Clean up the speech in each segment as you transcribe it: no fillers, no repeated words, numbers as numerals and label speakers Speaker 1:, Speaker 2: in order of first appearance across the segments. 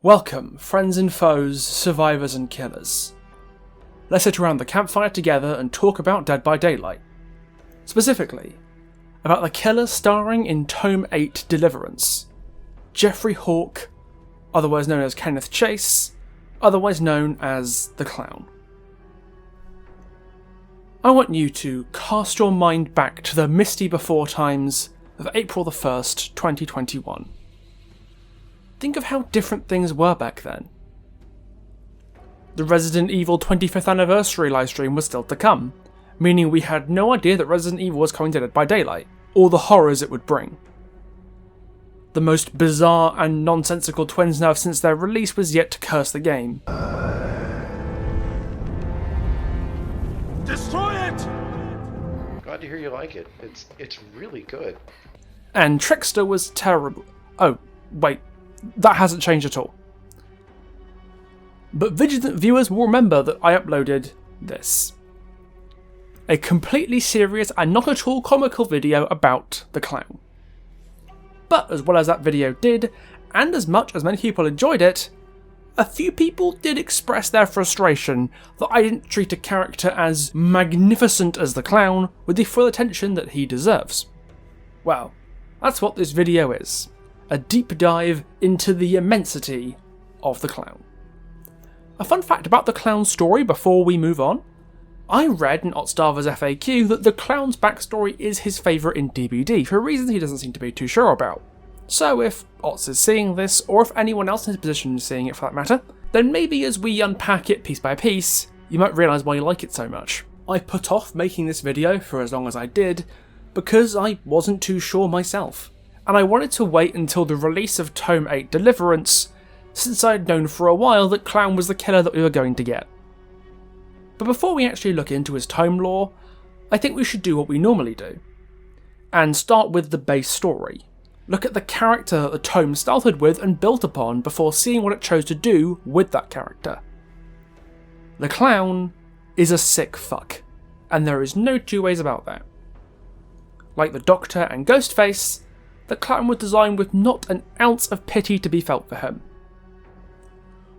Speaker 1: Welcome, friends and foes, survivors and killers. Let's sit around the campfire together and talk about Dead by Daylight. Specifically, about the killer starring in Tome 8 Deliverance, Jeffrey Hawke, otherwise known as Kenneth Chase, otherwise known as the Clown. I want you to cast your mind back to the misty before times of April the 1st, 2021. Think of how different things were back then. The Resident Evil 25th anniversary livestream was still to come, meaning we had no idea that Resident Evil was coming to Dead by Daylight, or the horrors it would bring. The most bizarre and nonsensical twins nerf since their release was yet to curse the game.
Speaker 2: Destroy it!
Speaker 3: Glad to hear you like it. It's really good.
Speaker 1: And Trickster was terrible. Oh, wait. That hasn't changed at all. But vigilant viewers will remember that I uploaded this. A completely serious and not at all comical video about the Clown. But as well as that video did, and as much as many people enjoyed it, a few people did express their frustration that I didn't treat a character as magnificent as the Clown with the full attention that he deserves. Well, that's what this video is. A deep dive into the immensity of the Clown. A fun fact about the Clown's story before we move on. I read in Otstava's FAQ that the Clown's backstory is his favourite in DBD for reasons he doesn't seem to be too sure about. So if Ots is seeing this, or if anyone else in his position is seeing it for that matter, then maybe as we unpack it piece by piece, you might realise why you like it so much. I put off making this video for as long as I did because I wasn't too sure myself. And I wanted to wait until the release of Tome 8 Deliverance, since I had known for a while that Clown was the killer that we were going to get. But before we actually look into his Tome lore, I think we should do what we normally do, and start with the base story. Look at the character that the Tome started with and built upon before seeing what it chose to do with that character. The Clown is a sick fuck, and there is no two ways about that. Like the Doctor and Ghostface, the Clown was designed with not an ounce of pity to be felt for him.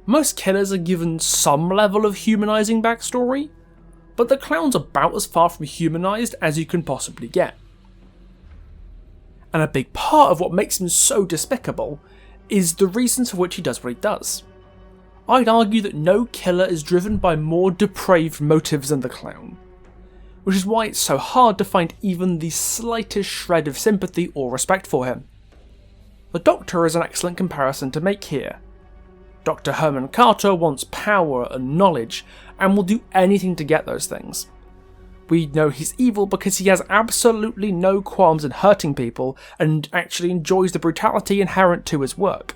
Speaker 1: Most killers are given some level of humanising backstory, but the Clown's about as far from humanised as you can possibly get. And a big part of what makes him so despicable is the reasons for which he does what he does. I'd argue that no killer is driven by more depraved motives than the Clown, which is why it's so hard to find even the slightest shred of sympathy or respect for him. The Doctor is an excellent comparison to make here. Dr. Herman Carter wants power and knowledge, and will do anything to get those things. We know he's evil because he has absolutely no qualms in hurting people, and actually enjoys the brutality inherent to his work.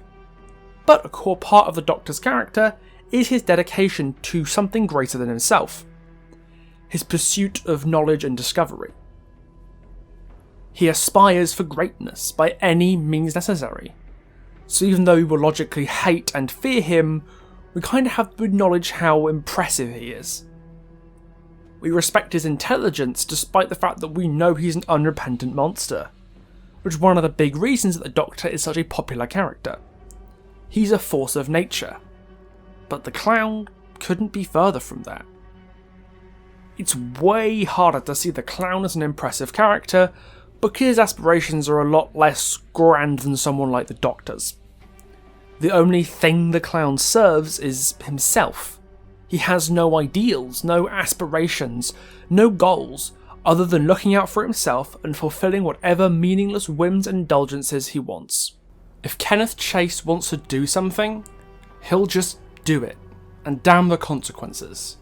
Speaker 1: But a core part of the Doctor's character is his dedication to something greater than himself. His pursuit of knowledge and discovery. He aspires for greatness by any means necessary. So even though we will logically hate and fear him, we kind of have to acknowledge how impressive he is. We respect his intelligence despite the fact that we know he's an unrepentant monster, which is one of the big reasons that the Doctor is such a popular character. He's a force of nature, but the Clown couldn't be further from that. It's way harder to see the Clown as an impressive character because his aspirations are a lot less grand than someone like the Doctor's. The only thing the Clown serves is himself. He has no ideals, no aspirations, no goals, other than looking out for himself and fulfilling whatever meaningless whims and indulgences he wants. If Kenneth Chase wants to do something, he'll just do it, and damn the consequences.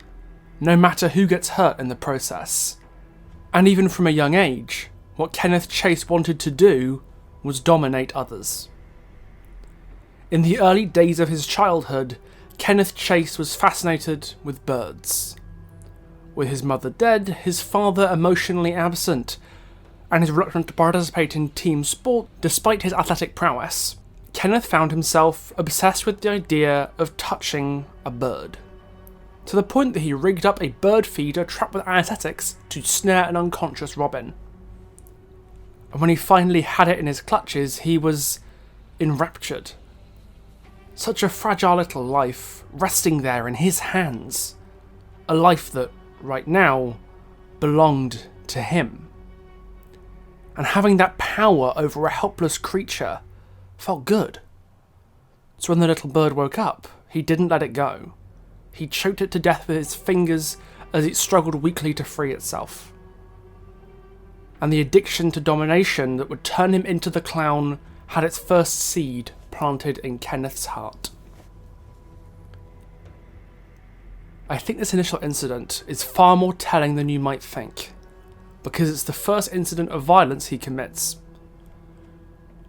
Speaker 1: No matter who gets hurt in the process. And even from a young age, what Kenneth Chase wanted to do was dominate others. In the early days of his childhood, Kenneth Chase was fascinated with birds. With his mother dead, his father emotionally absent, and his reluctant to participate in team sport despite his athletic prowess, Kenneth found himself obsessed with the idea of touching a bird. To the point that he rigged up a bird feeder trapped with anesthetics to snare an unconscious robin. And when he finally had it in his clutches, he was enraptured. Such a fragile little life resting there in his hands. A life that, right now, belonged to him. And having that power over a helpless creature felt good. So when the little bird woke up, he didn't let it go. He choked it to death with his fingers as it struggled weakly to free itself. And the addiction to domination that would turn him into the clown had its first seed planted in Kenneth's heart. I think this initial incident is far more telling than you might think, because it's the first incident of violence he commits.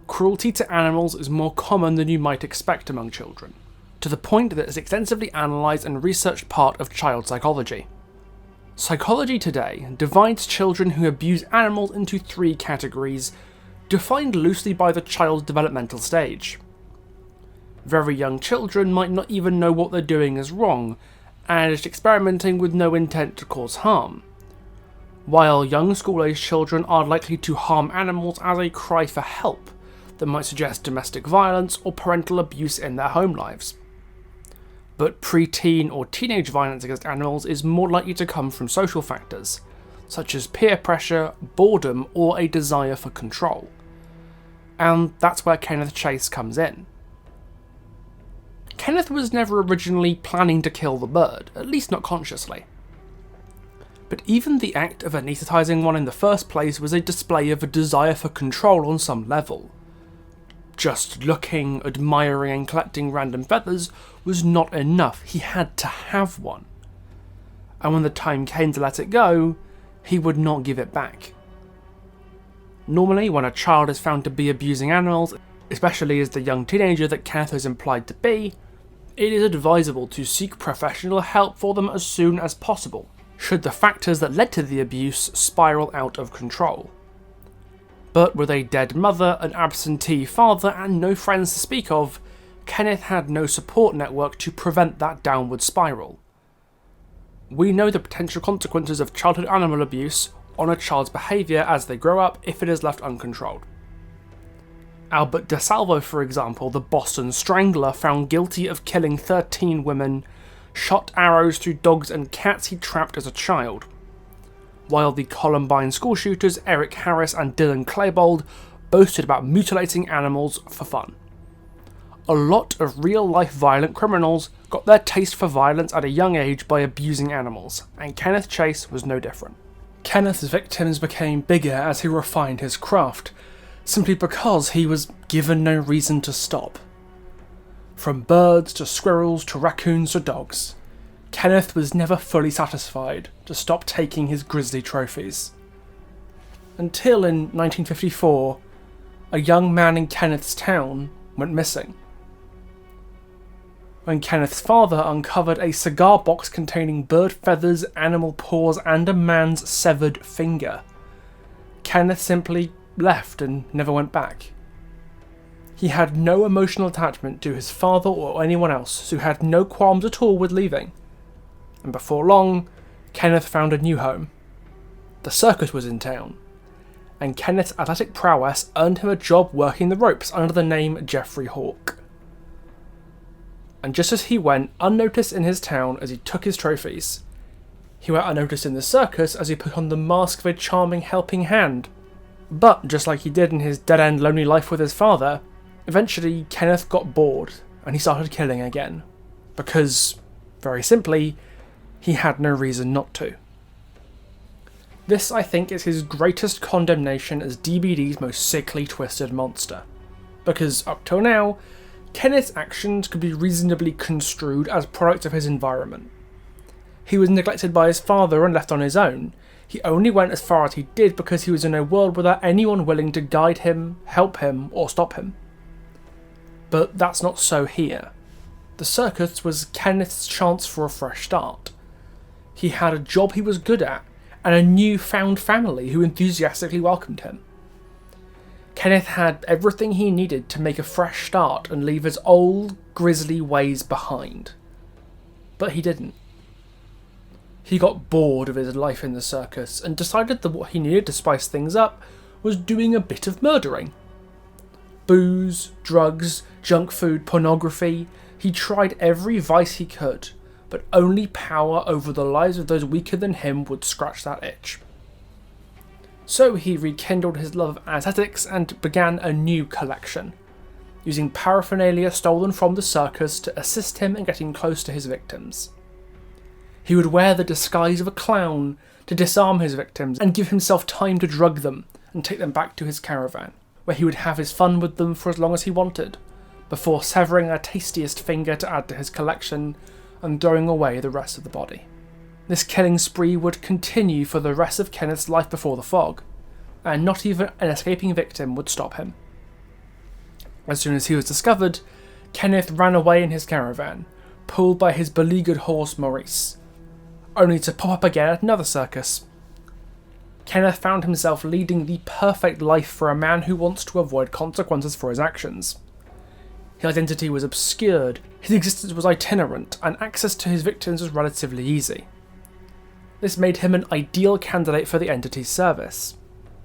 Speaker 1: Cruelty to animals is more common than you might expect among children, to the point that it's an extensively analysed and researched part of child psychology. Psychology today divides children who abuse animals into 3 categories, defined loosely by the child's developmental stage. Very young children might not even know what they're doing is wrong, and is experimenting with no intent to cause harm, while young school-aged children are likely to harm animals as a cry for help that might suggest domestic violence or parental abuse in their home lives. But pre-teen or teenage violence against animals is more likely to come from social factors, such as peer pressure, boredom, or a desire for control. And that's where Kenneth Chase comes in. Kenneth was never originally planning to kill the bird, at least not consciously. But even the act of anaesthetising one in the first place was a display of a desire for control on some level. Just looking, admiring and collecting random feathers was not enough, he had to have one. And when the time came to let it go, he would not give it back. Normally, when a child is found to be abusing animals, especially as the young teenager that Kenneth is implied to be, it is advisable to seek professional help for them as soon as possible, should the factors that led to the abuse spiral out of control. But with a dead mother, an absentee father, and no friends to speak of, Kenneth had no support network to prevent that downward spiral. We know the potential consequences of childhood animal abuse on a child's behaviour as they grow up if it is left uncontrolled. Albert DeSalvo, for example, the Boston Strangler, found guilty of killing 13 women, shot arrows through dogs and cats he trapped as a child, while the Columbine school shooters Eric Harris and Dylan Klebold boasted about mutilating animals for fun. A lot of real-life violent criminals got their taste for violence at a young age by abusing animals, and Kenneth Chase was no different. Kenneth's victims became bigger as he refined his craft, simply because he was given no reason to stop. From birds to squirrels to raccoons to dogs, Kenneth was never fully satisfied to stop taking his grisly trophies. Until in 1954, a young man in Kenneth's town went missing. When Kenneth's father uncovered a cigar box containing bird feathers, animal paws, and a man's severed finger, Kenneth simply left and never went back. He had no emotional attachment to his father or anyone else, who had no qualms at all with leaving. And before long, Kenneth found a new home. The circus was in town, and Kenneth's athletic prowess earned him a job working the ropes under the name Jeffrey Hawk. And just as he went unnoticed in his town as he took his trophies, he went unnoticed in the circus as he put on the mask of a charming helping hand. But just like he did in his dead-end lonely life with his father, eventually Kenneth got bored and he started killing again. Because, very simply, he had no reason not to. This, I think, is his greatest condemnation as DBD's most sickly, twisted monster. Because, up till now, Kenneth's actions could be reasonably construed as products of his environment. He was neglected by his father and left on his own. He only went as far as he did because he was in a world without anyone willing to guide him, help him, or stop him. But that's not so here. The circus was Kenneth's chance for a fresh start. He had a job he was good at, and a new-found family who enthusiastically welcomed him. Kenneth had everything he needed to make a fresh start and leave his old, grisly ways behind. But he didn't. He got bored of his life in the circus and decided that what he needed to spice things up was doing a bit of murdering. booze, drugs, junk food, pornography. He tried every vice he could, but only power over the lives of those weaker than him would scratch that itch. So he rekindled his love of aesthetics and began a new collection, using paraphernalia stolen from the circus to assist him in getting close to his victims. He would wear the disguise of a clown to disarm his victims and give himself time to drug them and take them back to his caravan, where he would have his fun with them for as long as he wanted, before severing their tastiest finger to add to his collection and throwing away the rest of the body. This killing spree would continue for the rest of Kenneth's life before the fog, and not even an escaping victim would stop him. As soon as he was discovered, Kenneth ran away in his caravan, pulled by his beleaguered horse Maurice, only to pop up again at another circus. Kenneth found himself leading the perfect life for a man who wants to avoid consequences for his actions. His identity was obscured, his existence was itinerant, and access to his victims was relatively easy. This made him an ideal candidate for the entity's service.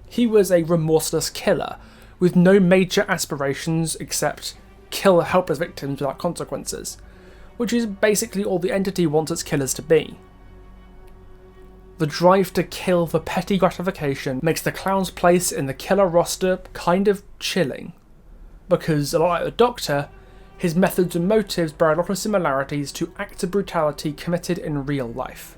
Speaker 1: He was a remorseless killer, with no major aspirations except kill helpless victims without consequences, which is basically all the entity wants its killers to be. The drive to kill for petty gratification makes the clown's place in the killer roster kind of chilling, because, a lot like the Doctor, his methods and motives bear a lot of similarities to acts of brutality committed in real life.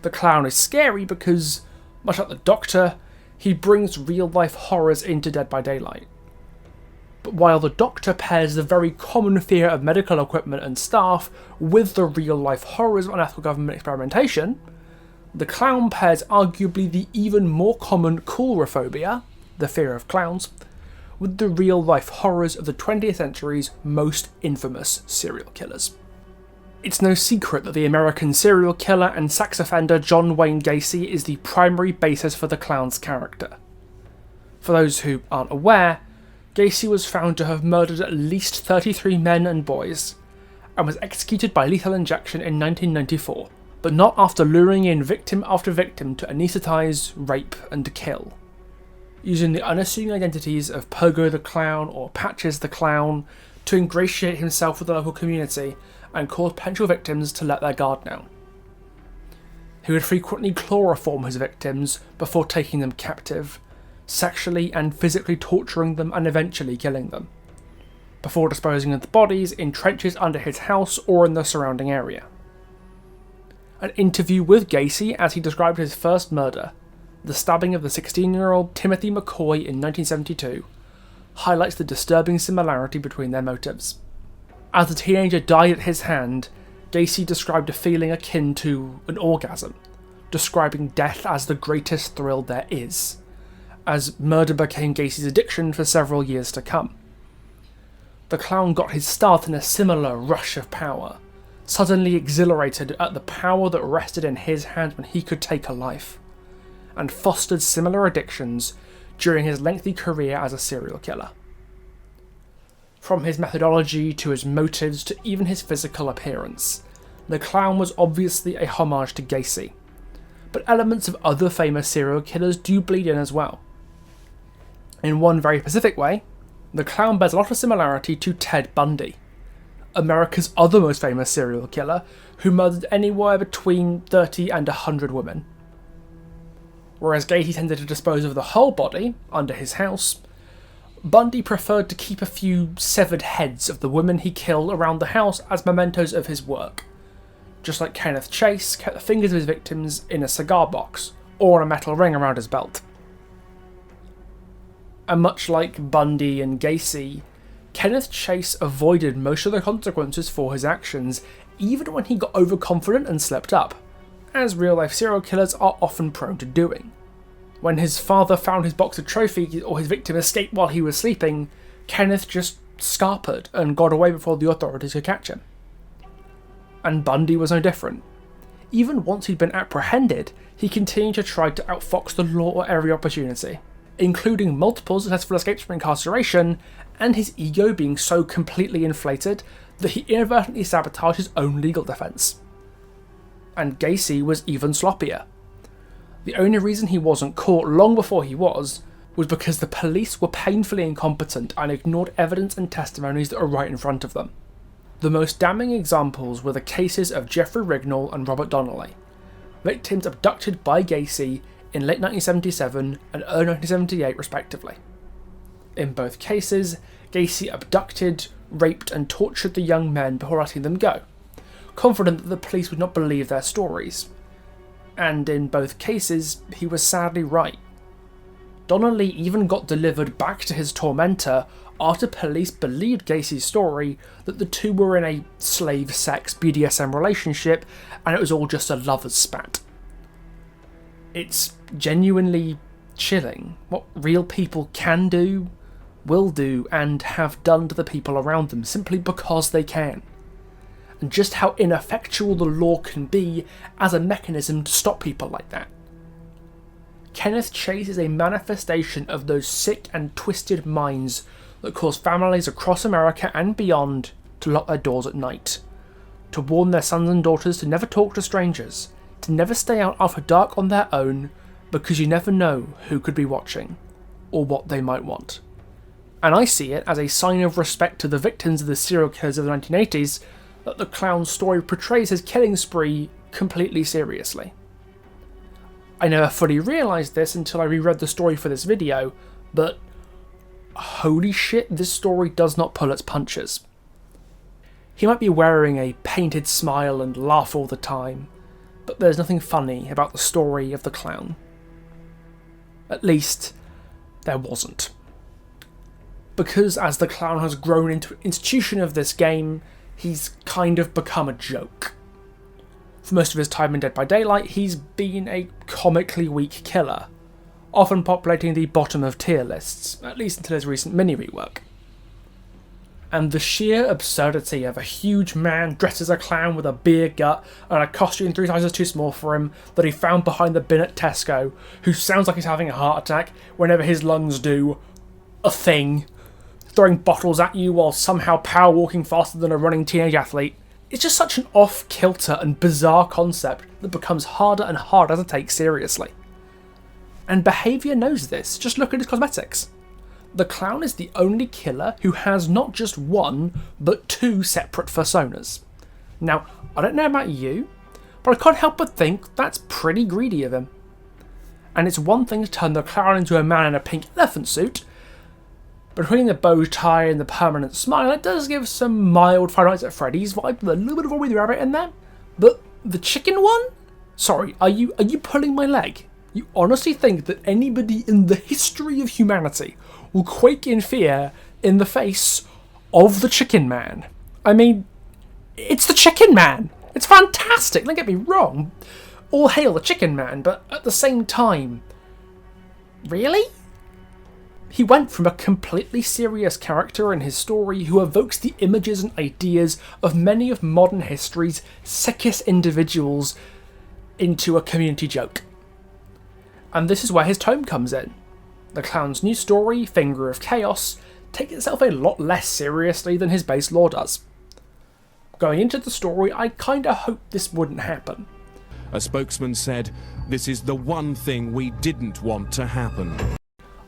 Speaker 1: The clown is scary because, much like the Doctor, he brings real-life horrors into Dead by Daylight. But while the Doctor pairs the very common fear of medical equipment and staff with the real-life horrors of unethical government experimentation, the clown pairs arguably the even more common coulrophobia, the fear of clowns, with the real-life horrors of the 20th century's most infamous serial killers. It's no secret that the American serial killer and sex offender John Wayne Gacy is the primary basis for the clown's character. For those who aren't aware, Gacy was found to have murdered at least 33 men and boys, and was executed by lethal injection in 1994, but not after luring in victim after victim to anaesthetize, rape, and kill. Using the unassuming identities of Pogo the Clown or Patches the Clown to ingratiate himself with the local community and cause potential victims to let their guard down. He would frequently chloroform his victims before taking them captive, sexually and physically torturing them and eventually killing them, before disposing of the bodies in trenches under his house or in the surrounding area. An interview with Gacy as he described his first murder, the stabbing of the 16-year-old Timothy McCoy in 1972, highlights the disturbing similarity between their motives. As the teenager died at his hand, Gacy described a feeling akin to an orgasm, describing death as the greatest thrill there is, as murder became Gacy's addiction for several years to come. The clown got his start in a similar rush of power, suddenly exhilarated at the power that rested in his hands when he could take a life, and fostered similar addictions during his lengthy career as a serial killer. From his methodology to his motives to even his physical appearance, the clown was obviously a homage to Gacy, but elements of other famous serial killers do bleed in as well. In one very specific way, the clown bears a lot of similarity to Ted Bundy, America's other most famous serial killer, who murdered anywhere between 30 and 100 women. Whereas Gacy tended to dispose of the whole body under his house, Bundy preferred to keep a few severed heads of the women he killed around the house as mementos of his work, just like Kenneth Chase kept the fingers of his victims in a cigar box or a metal ring around his belt. And much like Bundy and Gacy, Kenneth Chase avoided most of the consequences for his actions, even when he got overconfident and slipped up, as real-life serial killers are often prone to doing. When his father found his box of trophies or his victim escaped while he was sleeping, Kenneth just scarpered and got away before the authorities could catch him. And Bundy was no different. Even once he'd been apprehended, he continued to try to outfox the law at every opportunity, including multiple successful escapes from incarceration, and his ego being so completely inflated that he inadvertently sabotaged his own legal defence. And Gacy was even sloppier. The only reason he wasn't caught long before he was was because the police were painfully incompetent and ignored evidence and testimonies that were right in front of them. The most damning examples were the cases of Jeffrey Rignall and Robert Donnelly, victims abducted by Gacy in late 1977 and early 1978 respectively. In both cases, Gacy abducted, raped and tortured the young men before letting them go, confident that the police would not believe their stories. And in both cases, he was sadly right. Donnelly even got delivered back to his tormentor after police believed Gacy's story that the two were in a slave sex BDSM relationship and it was all just a lover's spat. It's genuinely chilling what real people can do, will do, and have done to the people around them simply because they can. And just how ineffectual the law can be as a mechanism to stop people like that. Kenneth Chase is a manifestation of those sick and twisted minds that cause families across America and beyond to lock their doors at night, to warn their sons and daughters to never talk to strangers, to never stay out after dark on their own, because you never know who could be watching, or what they might want. And I see it as a sign of respect to the victims of the serial killers of the 1980s that the clown's story portrays his killing spree completely seriously. I never fully realised this until I reread the story for this video, but holy shit, this story does not pull its punches. He might be wearing a painted smile and laugh all the time, but there's nothing funny about the story of the clown. At least, there wasn't. Because as the clown has grown into an institution of this game, he's kind of become a joke. For most of his time in Dead by Daylight, he's been a comically weak killer, often populating the bottom of tier lists, at least until his recent mini-rework. And the sheer absurdity of a huge man dressed as a clown with a beer gut and a costume 3 sizes too small for him that he found behind the bin at Tesco, who sounds like he's having a heart attack whenever his lungs do a thing, throwing bottles at you while somehow power walking faster than a running teenage athlete. It's just such an off-kilter and bizarre concept that becomes harder and harder to take seriously. And behaviour knows this, just look at his cosmetics. The clown is the only killer who has not just one, but 2 separate personas. Now, I don't know about you, but I can't help but think that's pretty greedy of him. And it's one thing to turn the clown into a man in a pink elephant suit, but between the bow tie and the permanent smile, it does give some mild Five Nights at Freddy's vibe with a little bit of Robbie the Rabbit in there. But the chicken one? Sorry, are you pulling my leg? You honestly think that anybody in the history of humanity will quake in fear in the face of the Chicken Man? I mean, it's the Chicken Man! It's fantastic, don't get me wrong. All hail the Chicken Man, but at the same time, really? He went from a completely serious character in his story who evokes the images and ideas of many of modern history's sickest individuals into a community joke. And this is where his tome comes in. The clown's new story, Finger of Chaos, takes itself a lot less seriously than his base lore does. Going into the story, I kinda hoped this wouldn't happen.
Speaker 2: A spokesman said, "This is the one thing we didn't want to happen."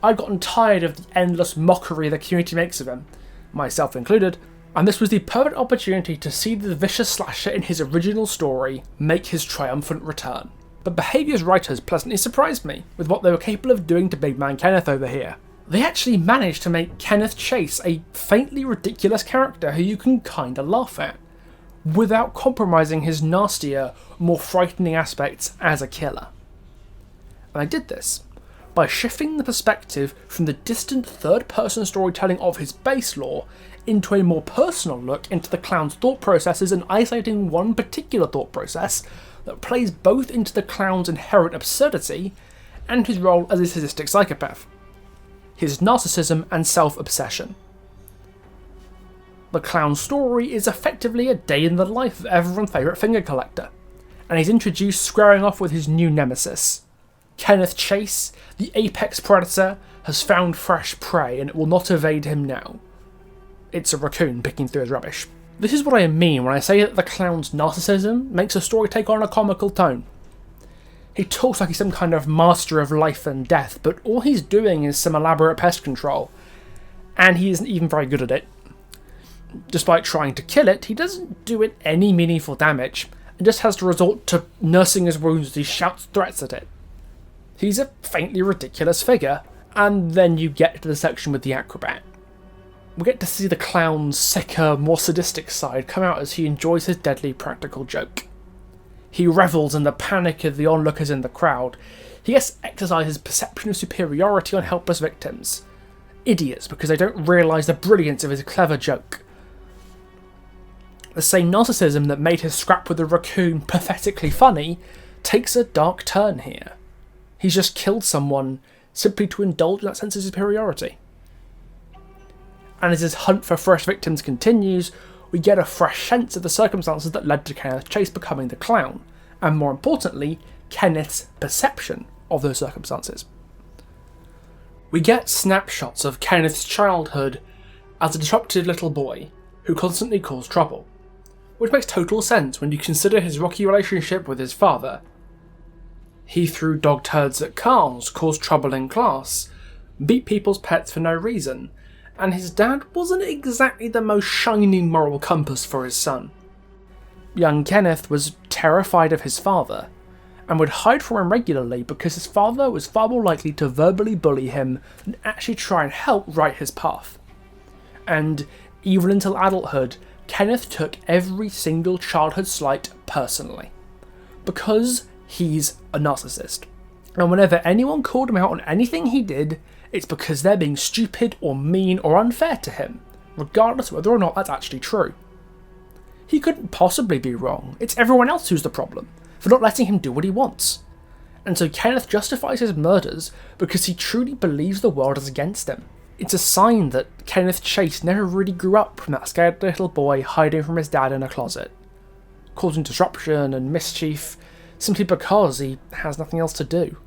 Speaker 1: I'd gotten tired of the endless mockery the community makes of him, myself included, and this was the perfect opportunity to see the vicious slasher in his original story make his triumphant return. But Behaviour's writers pleasantly surprised me with what they were capable of doing to Big Man Kenneth over here. They actually managed to make Kenneth Chase a faintly ridiculous character who you can kinda laugh at, without compromising his nastier, more frightening aspects as a killer. And I did this by shifting the perspective from the distant third-person storytelling of his base lore into a more personal look into the clown's thought processes and isolating one particular thought process that plays both into the clown's inherent absurdity and his role as a sadistic psychopath, his narcissism and self-obsession. The clown's story is effectively a day in the life of everyone's favourite finger collector, and he's introduced squaring off with his new nemesis. Kenneth Chase, the apex predator, has found fresh prey and it will not evade him now. It's a raccoon picking through his rubbish. This is what I mean when I say that the clown's narcissism makes the story take on a comical tone. He talks like he's some kind of master of life and death, but all he's doing is some elaborate pest control, and he isn't even very good at it. Despite trying to kill it, he doesn't do it any meaningful damage, and just has to resort to nursing his wounds as he shouts threats at it. He's a faintly ridiculous figure, and then you get to the section with the acrobat. We get to see the clown's sicker, more sadistic side come out as he enjoys his deadly practical joke. He revels in the panic of the onlookers in the crowd. He gets to exercise his perception of superiority on helpless victims. Idiots, because they don't realise the brilliance of his clever joke. The same narcissism that made his scrap with the raccoon pathetically funny takes a dark turn here. He's just killed someone simply to indulge in that sense of superiority. And as his hunt for fresh victims continues, we get a fresh sense of the circumstances that led to Kenneth Chase becoming the clown, and more importantly, Kenneth's perception of those circumstances. We get snapshots of Kenneth's childhood as a disruptive little boy who constantly caused trouble, which makes total sense when you consider his rocky relationship with his father. He threw dog turds at cars, caused trouble in class, beat people's pets for no reason, and his dad wasn't exactly the most shining moral compass for his son. Young Kenneth was terrified of his father, and would hide from him regularly because his father was far more likely to verbally bully him than actually try and help right his path. And even until adulthood, Kenneth took every single childhood slight personally, because he's a narcissist. And whenever anyone called him out on anything he did, it's because they're being stupid or mean or unfair to him, regardless of whether or not that's actually true. He couldn't possibly be wrong. It's everyone else who's the problem, for not letting him do what he wants. And so Kenneth justifies his murders because he truly believes the world is against him. It's a sign that Kenneth Chase never really grew up from that scared little boy hiding from his dad in a closet, causing disruption and mischief simply because he has nothing else to do.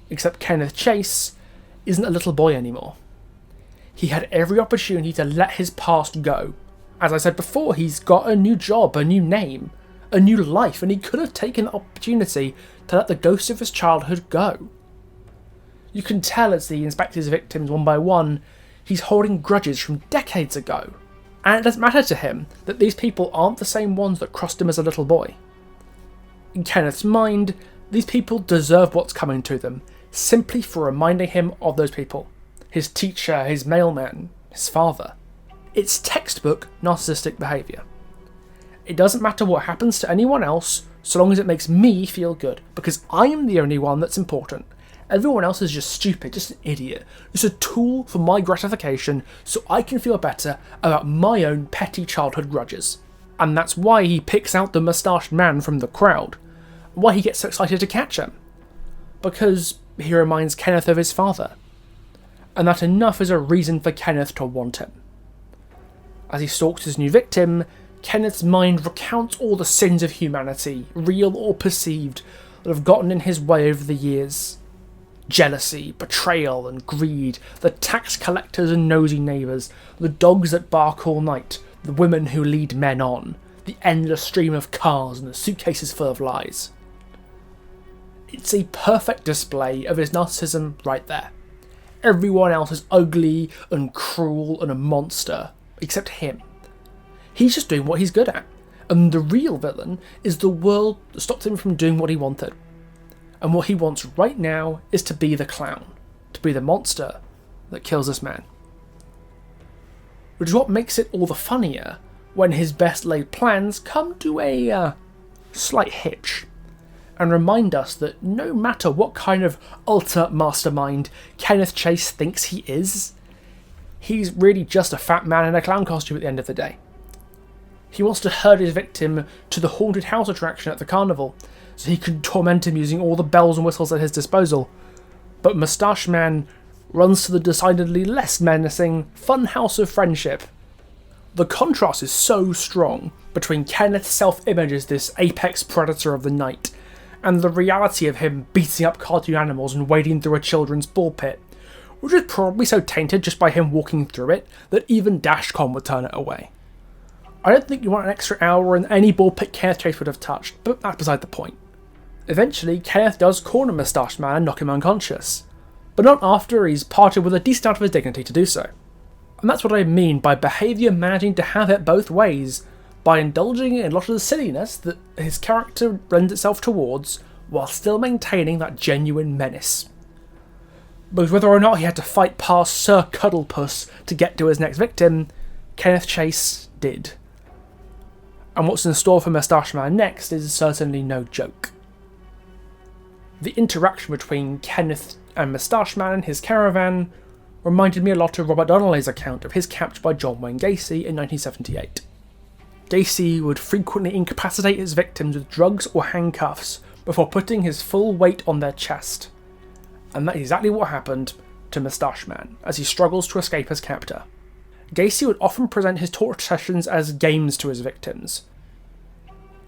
Speaker 1: Except Kenneth Chase isn't a little boy anymore. He had every opportunity to let his past go. As I said before, he's got a new job, a new name, a new life, and he could have taken the opportunity to let the ghosts of his childhood go. You can tell as he inspects his victims one by one, he's holding grudges from decades ago. And it doesn't matter to him that these people aren't the same ones that crossed him as a little boy. In Kenneth's mind, these people deserve what's coming to them, simply for reminding him of those people. His teacher, his mailman, his father. It's textbook narcissistic behaviour. It doesn't matter what happens to anyone else, so long as it makes me feel good, because I am the only one that's important. Everyone else is just stupid, just an idiot, just a tool for my gratification so I can feel better about my own petty childhood grudges. And that's why he picks out the moustached man from the crowd, why he gets so excited to catch him. Because he reminds Kenneth of his father, and that enough is a reason for Kenneth to want him. As he stalks his new victim, Kenneth's mind recounts all the sins of humanity, real or perceived, that have gotten in his way over the years. Jealousy, betrayal and greed, the tax collectors and nosy neighbours, the dogs that bark all night, the women who lead men on, the endless stream of cars and the suitcases full of lies. It's a perfect display of his narcissism right there. Everyone else is ugly and cruel and a monster, except him. He's just doing what he's good at, and the real villain is the world that stopped him from doing what he wanted. And what he wants right now is to be the clown, to be the monster that kills this man. Which is what makes it all the funnier when his best laid plans come to a slight hitch, and remind us that no matter what kind of ultimate mastermind Kenneth Chase thinks he is, he's really just a fat man in a clown costume at the end of the day. He wants to herd his victim to the haunted house attraction at the carnival, so he can torment him using all the bells and whistles at his disposal. But Moustache Man runs to the decidedly less menacing fun house of friendship. The contrast is so strong between Kenneth's self-image as this apex predator of the night, and the reality of him beating up cartoon animals and wading through a children's ball pit, which is probably so tainted just by him walking through it that even Dashcon would turn it away. I don't think you want an extra hour in any ball pit Kenneth Chase would have touched, but that's beside the point. Eventually, Kenneth does corner Moustache Man and knock him unconscious, but not after he's parted with a decent out of his dignity to do so. And that's what I mean by behaviour managing to have it both ways, by indulging in a lot of the silliness that his character lends itself towards, while still maintaining that genuine menace. Because whether or not he had to fight past Sir Cuddlepuss to get to his next victim, Kenneth Chase did. And what's in store for Moustache Man next is certainly no joke. The interaction between Kenneth and Moustache Man and his caravan reminded me a lot of Robert Donnelly's account of his capture by John Wayne Gacy in 1978. Gacy would frequently incapacitate his victims with drugs or handcuffs before putting his full weight on their chest. And that is exactly what happened to Moustache Man as he struggles to escape his captor. Gacy would often present his torture sessions as games to his victims,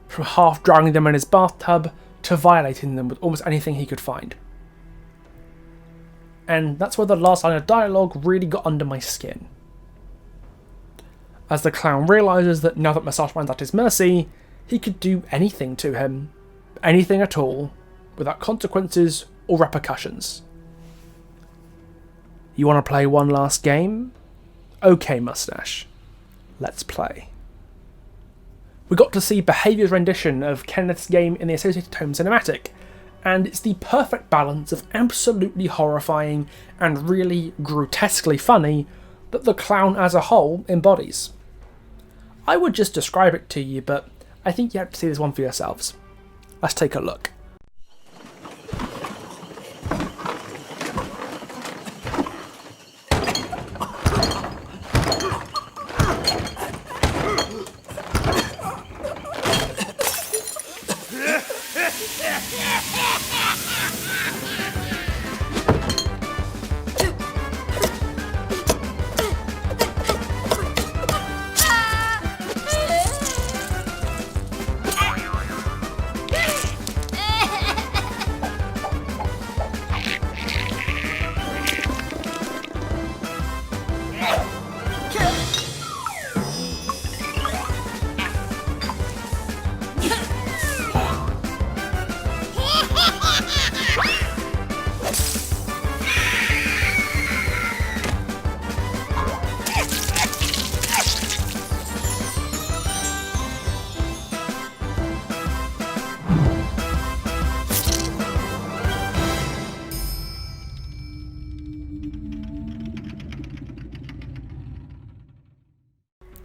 Speaker 1: from half drowning them in his bathtub to violating them with almost anything he could find. And that's where the last line of dialogue really got under my skin. As the clown realises that now that Moustache Man's at his mercy, he could do anything to him, anything at all, without consequences or repercussions. You want to play one last game? Okay, Moustache. Let's play. We got to see Behaviour's rendition of Kenneth's game in the Associated Tome cinematic, and it's the perfect balance of absolutely horrifying and really grotesquely funny that the clown as a whole embodies. I would just describe it to you, but I think you have to see this one for yourselves. Let's take a look.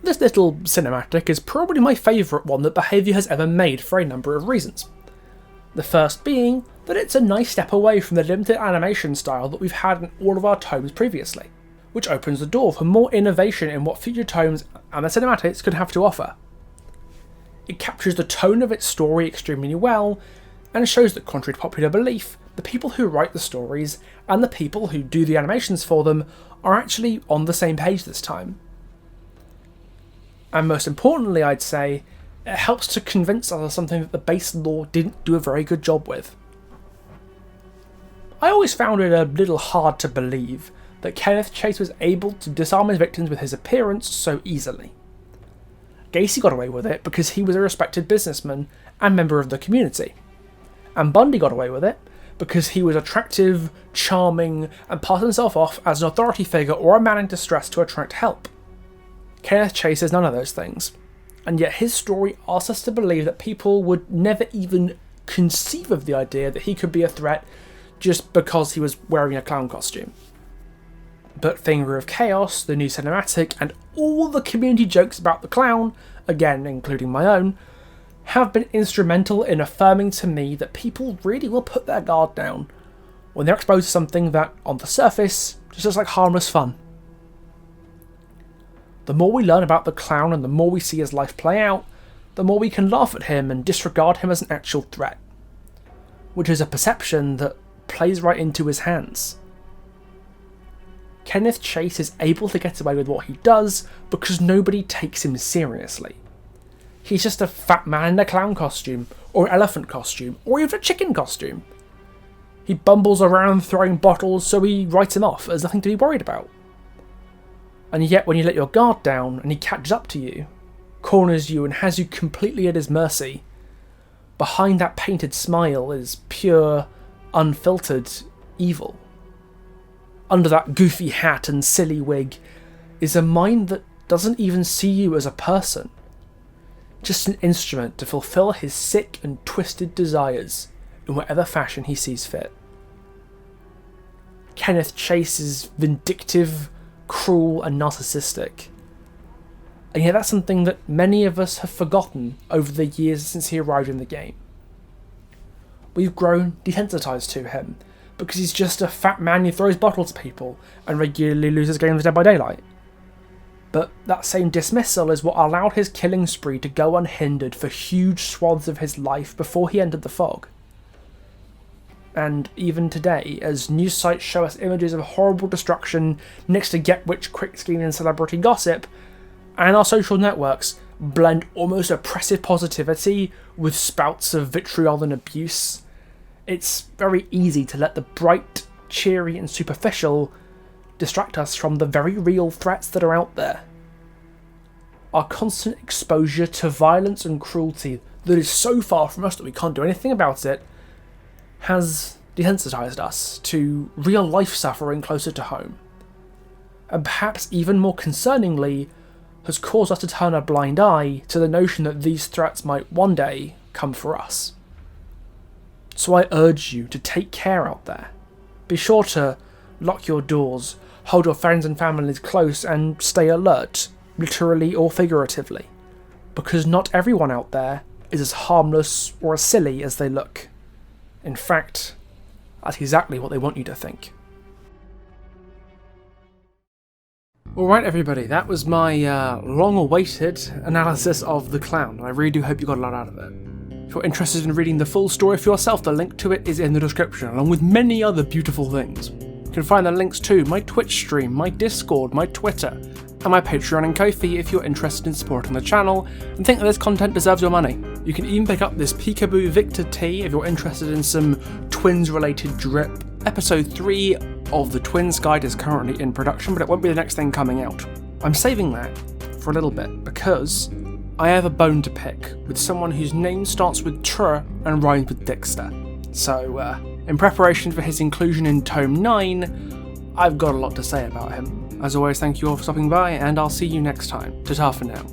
Speaker 1: This little cinematic is probably my favourite one that Behaviour has ever made for a number of reasons. The first being that it's a nice step away from the limited animation style that we've had in all of our tomes previously, which opens the door for more innovation in what future tomes and the cinematics could have to offer. It captures the tone of its story extremely well, and shows that contrary to popular belief, the people who write the stories and the people who do the animations for them are actually on the same page this time. And most importantly, I'd say, it helps to convince us of something that the base lore didn't do a very good job with. I always found it a little hard to believe that Kenneth Chase was able to disarm his victims with his appearance so easily. Gacy got away with it because he was a respected businessman and member of the community, and Bundy got away with it because he was attractive, charming, and passed himself off as an authority figure or a man in distress to attract help. Kenneth Chase is none of those things, and yet his story asks us to believe that people would never even conceive of the idea that he could be a threat just because he was wearing a clown costume. But Finger of Chaos, the new cinematic, and all the community jokes about the clown, again including my own, have been instrumental in affirming to me that people really will put their guard down when they're exposed to something that, on the surface, just looks like harmless fun. The more we learn about the clown and the more we see his life play out, the more we can laugh at him and disregard him as an actual threat, which is a perception that plays right into his hands. Kenneth Chase is able to get away with what he does because nobody takes him seriously. He's just a fat man in a clown costume, or an elephant costume, or even a chicken costume. He bumbles around throwing bottles, so we write him off as nothing to be worried about. And yet when you let your guard down and he catches up to you, corners you and has you completely at his mercy, behind that painted smile is pure, unfiltered evil. Under that goofy hat and silly wig is a mind that doesn't even see you as a person, just an instrument to fulfill his sick and twisted desires in whatever fashion he sees fit. Kenneth Chase is vindictive, cruel, and narcissistic. And yet that's something that many of us have forgotten over the years since he arrived in the game. We've grown desensitized to him because he's just a fat man who throws bottles at people and regularly loses games of Dead by Daylight. But that same dismissal is what allowed his killing spree to go unhindered for huge swaths of his life before he entered the fog. And even today, as news sites show us images of horrible destruction next to get-rich-quick scheme and celebrity gossip, and our social networks blend almost oppressive positivity with spouts of vitriol and abuse, it's very easy to let the bright, cheery and superficial distract us from the very real threats that are out there. Our constant exposure to violence and cruelty that is so far from us that we can't do anything about it has desensitized us to real life suffering closer to home. And perhaps even more concerningly, has caused us to turn a blind eye to the notion that these threats might one day come for us. So I urge you to take care out there. Be sure to lock your doors, hold your friends and families close, and stay alert, literally or figuratively, because not everyone out there is as harmless or as silly as they look. In fact, that's exactly what they want you to think. Alright everybody, that was my long-awaited analysis of The Clown. I really do hope you got a lot out of it. If you're interested in reading the full story for yourself, the link to it is in the description, along with many other beautiful things. You can find the links to my Twitch stream, my Discord, my Twitter, and my Patreon and Ko-fi if you're interested in supporting the channel and think that this content deserves your money. You can even pick up this Peekaboo Victor tea if you're interested in some Twins-related drip. Episode 3 of the Twins Guide is currently in production, but it won't be the next thing coming out. I'm saving that for a little bit because I have a bone to pick with someone whose name starts with Tr and rhymes with Dexter. So, in preparation for his inclusion in Tome 9, I've got a lot to say about him. As always, thank you all for stopping by, and I'll see you next time. Ta-ta for now.